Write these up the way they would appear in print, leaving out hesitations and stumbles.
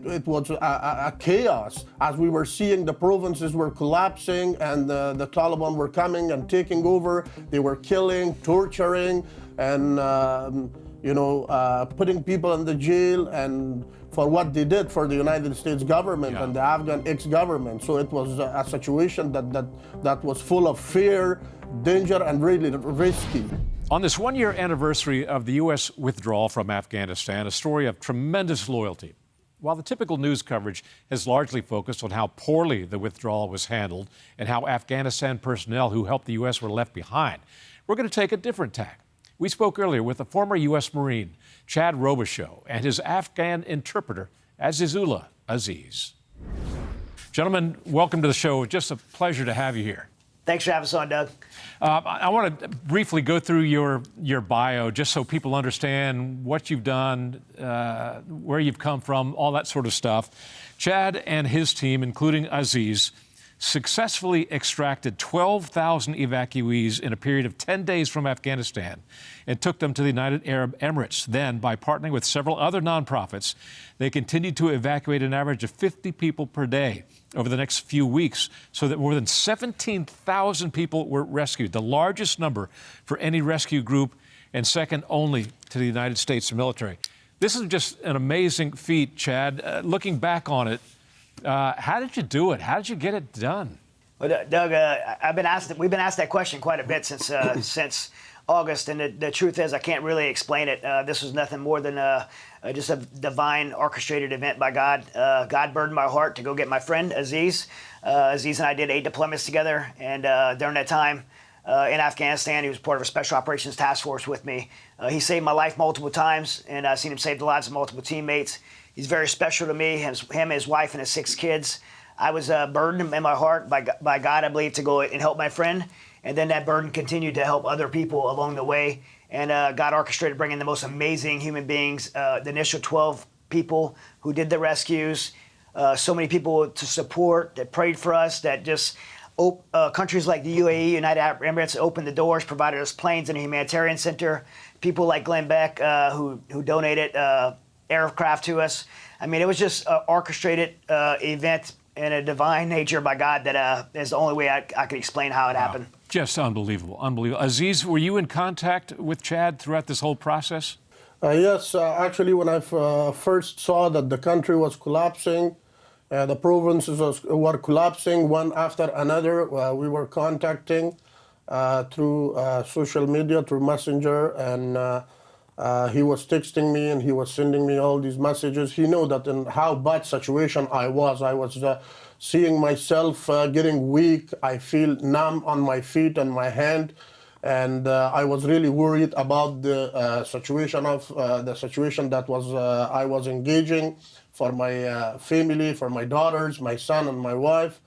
it was a chaos as we were seeing the provinces were collapsing and the Taliban were coming and taking over. They were killing, torturing, and putting people in the jail and for what they did for the United States government and the Afghan ex-government. So it was a situation that was full of fear, danger, and really risky. On this one-year anniversary of the U.S. withdrawal from Afghanistan, a story of tremendous loyalty. While the typical news coverage has largely focused on how poorly the withdrawal was handled and how Afghanistan personnel who helped the U.S. were left behind, we're going to take a different tack. We spoke earlier with a former U.S. Marine, Chad Robichaux, and his Afghan interpreter, Azizullah Aziz. Gentlemen, welcome to the show. Just a pleasure to have you here. Thanks for having us on, Doug. I want to briefly go through your bio just so people understand what you've done, where you've come from, all that sort of stuff. Chad and his team, including Aziz, successfully extracted 12,000 evacuees in a period of 10 days from Afghanistan and took them to the United Arab Emirates. Then, by partnering with several other nonprofits, they continued to evacuate an average of 50 people per day over the next few weeks, so that more than 17,000 people were rescued, the largest number for any rescue group and second only to the United States military. This is just an amazing feat, Chad. Looking back on it, how did you do it? How did you get it done? Well, Doug, we've been asked that question quite a bit since August, and the truth is I can't really explain it. This was nothing more than just a divine orchestrated event by God. God burdened my heart to go get my friend Aziz. Aziz and I did 8 deployments together, and during that time in Afghanistan, he was part of a special operations task force with me. He saved my life multiple times, and I've seen him save the lives of multiple teammates. He's very special to me, him, his wife, and his 6 kids. I was burdened in my heart by God, I believe, to go and help my friend. And then that burden continued to help other people along the way. And God orchestrated bringing the most amazing human beings, the initial 12 people who did the rescues, so many people to support, that prayed for us, that just countries like the UAE, United Arab Emirates, opened the doors, provided us planes and a humanitarian center. People like Glenn Beck, who donated aircraft to us. I mean, it was just an orchestrated event in a divine nature by God that is the only way I could explain how it happened. Just unbelievable, unbelievable. Aziz, were you in contact with Chad throughout this whole process? Yes, actually, when I first saw that the country was collapsing, the provinces were collapsing one after another, we were contacting through social media, through Messenger, and he was texting me and he was sending me all these messages. He knew that in how bad situation I was. I was seeing myself getting weak. I feel numb on my feet and my hand, and I was really worried about the situation that was I was engaging for my family, for my daughters, my son, and my wife.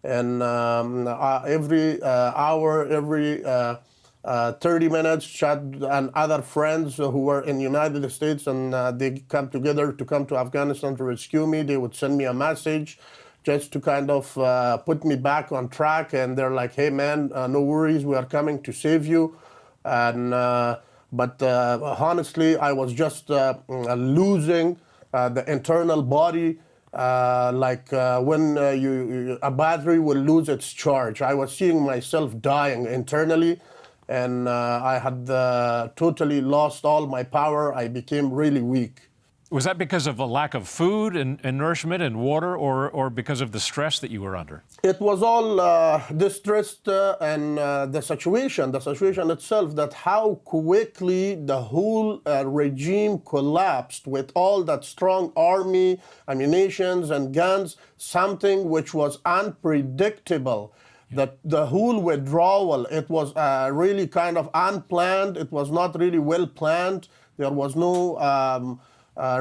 And every hour, every 30 minutes, Chad and other friends who were in the United States, and they come together to come to Afghanistan to rescue me. They would send me a message just to kind of put me back on track. And they're like, hey, man, no worries, we are coming to save you. And but honestly, I was just losing the internal body, like when a battery will lose its charge. I was seeing myself dying internally. And I had totally lost all my power. I became really weak. Was that because of a lack of food and nourishment and water, or because of the stress that you were under? It was all distressed and the situation itself, that how quickly the whole regime collapsed with all that strong army, ammunitions and guns, something which was unpredictable. That the whole withdrawal, it was really kind of unplanned. It was not really well planned. There was no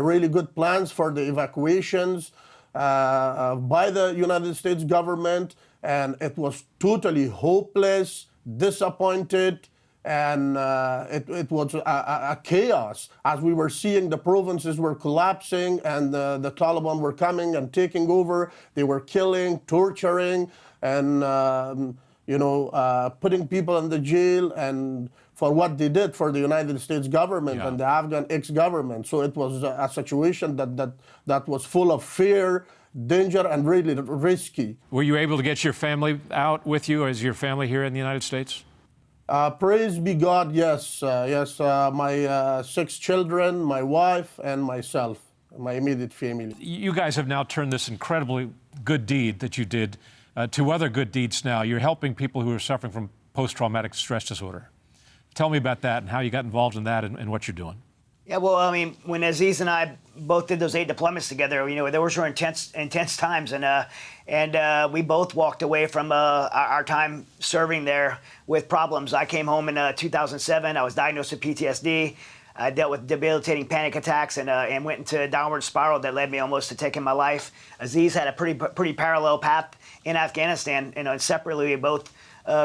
really good plans for the evacuations by the United States government, and it was totally hopeless, disappointed, and it was a chaos as we were seeing the provinces were collapsing and the Taliban were coming and taking over. They were killing, torturing, and putting people in the jail. And for what they did for the United States government Yeah. and the Afghan ex-government. So it was a situation that was full of fear, danger, and really risky. Were you able to get your family out with you? Is your family here in the United States? Praise be God, yes. My 6 children, my wife, and myself, my immediate family. You guys have now turned this incredibly good deed that you did to other good deeds now. You're helping people who are suffering from post-traumatic stress disorder. Tell me about that and how you got involved in that and what you're doing. Yeah, well, I mean, when Aziz and I both did those 8 deployments together, you know, there were intense times, and we both walked away from our time serving there with problems. I came home in 2007. I was diagnosed with PTSD. I dealt with debilitating panic attacks and went into a downward spiral that led me almost to taking my life. Aziz had a pretty parallel path in Afghanistan. You know, and separately, we both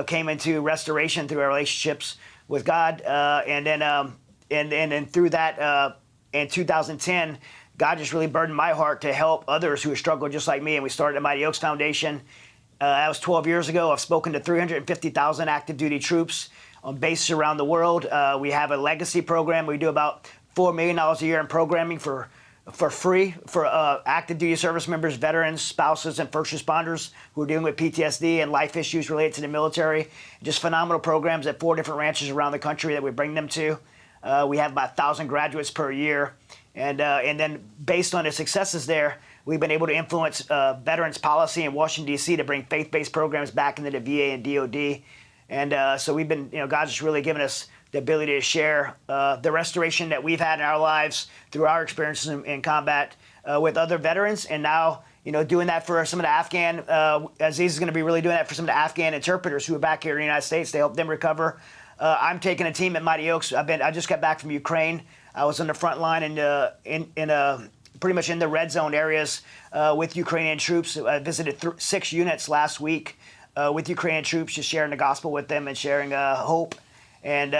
came into restoration through our relationships with God, and then through that, in 2010, God just really burdened my heart to help others who struggled just like me, and we started the Mighty Oaks Foundation. That was 12 years ago. I've spoken to 350,000 active duty troops on bases around the world. We have a legacy program. We do about $4 million a year in programming for free for active duty service members, veterans, spouses, and first responders who are dealing with PTSD and life issues related to the military. Just phenomenal programs at 4 different ranches around the country that we bring them to. We have about 1,000 graduates per year. And then based on the successes there, we've been able to influence veterans policy in Washington, D.C. to bring faith-based programs back into the VA and DOD. And so we've been, you know, God's just really given us the ability to share the restoration that we've had in our lives through our experiences in combat with other veterans. And now, you know, doing that for some of the Afghan, Aziz is going to be really doing that for some of the Afghan interpreters who are back here in the United States to help them recover. I'm taking a team at Mighty Oaks. I just got back from Ukraine. I was on the front line in pretty much in the red zone areas with Ukrainian troops. I visited 6 units last week with Ukrainian troops, just sharing the gospel with them and sharing hope and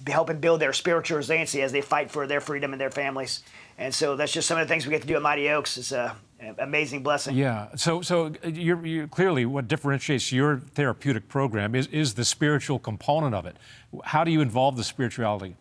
helping build their spiritual resiliency as they fight for their freedom and their families. And so that's just some of the things we get to do at Mighty Oaks. It's an amazing blessing. Yeah. So you're clearly what differentiates your therapeutic program is the spiritual component of it. How do you involve the spirituality?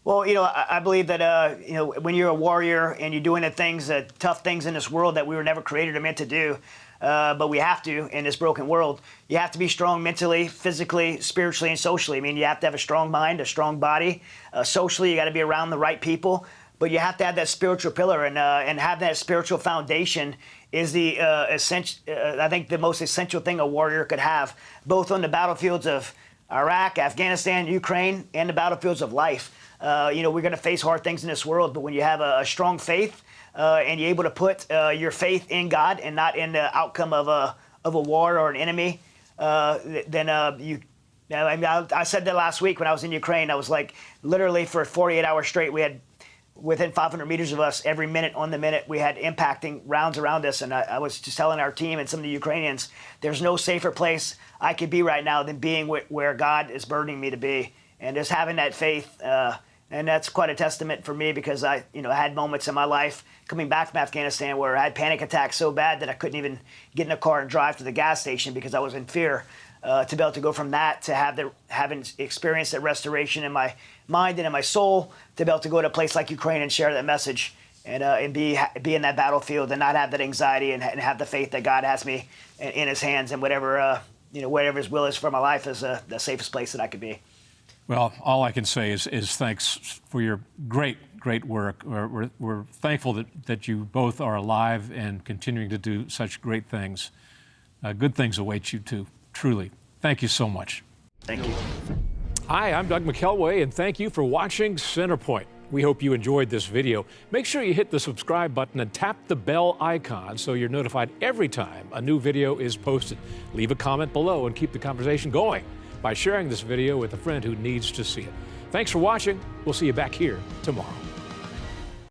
Well, you know, I believe that, you know, when you're a warrior and you're doing the things, tough things in this world that we were never created or meant to do, but we have to in this broken world, you have to be strong mentally, physically, spiritually, and socially. I mean, you have to have a strong mind, a strong body. Socially, you got to be around the right people. But you have to have that spiritual pillar, and have that spiritual foundation is the essential. I think the most essential thing a warrior could have, both on the battlefields of Iraq, Afghanistan, Ukraine, and the battlefields of life. You know, we're going to face hard things in this world, but when you have a strong faith and you're able to put your faith in God and not in the outcome of a war or an enemy, then you. I mean, I said that last week when I was in Ukraine. I was like, literally for 48 hours straight, we had within 500 meters of us, every minute on the minute, we had impacting rounds around us. And I was just telling our team and some of the Ukrainians, there's no safer place I could be right now than being where God is burdening me to be. And just having that faith, and that's quite a testament for me, because I had moments in my life coming back from Afghanistan where I had panic attacks so bad that I couldn't even get in a car and drive to the gas station because I was in fear. To be able to go from that to having experienced that restoration in my mind and in my soul, to be able to go to a place like Ukraine and share that message and be in that battlefield and not have that anxiety and have the faith that God has me in His hands, and whatever His will is for my life is the safest place that I could be. Well, all I can say is thanks for your great work. We're thankful that you both are alive and continuing to do such great things. Good things await you too. Truly. Thank you so much. Thank you. Hi, I'm Doug McKelway, and thank you for watching Centerpoint. We hope you enjoyed this video. Make sure you hit the subscribe button and tap the bell icon so you're notified every time a new video is posted. Leave a comment below and keep the conversation going by sharing this video with a friend who needs to see it. Thanks for watching. We'll see you back here tomorrow.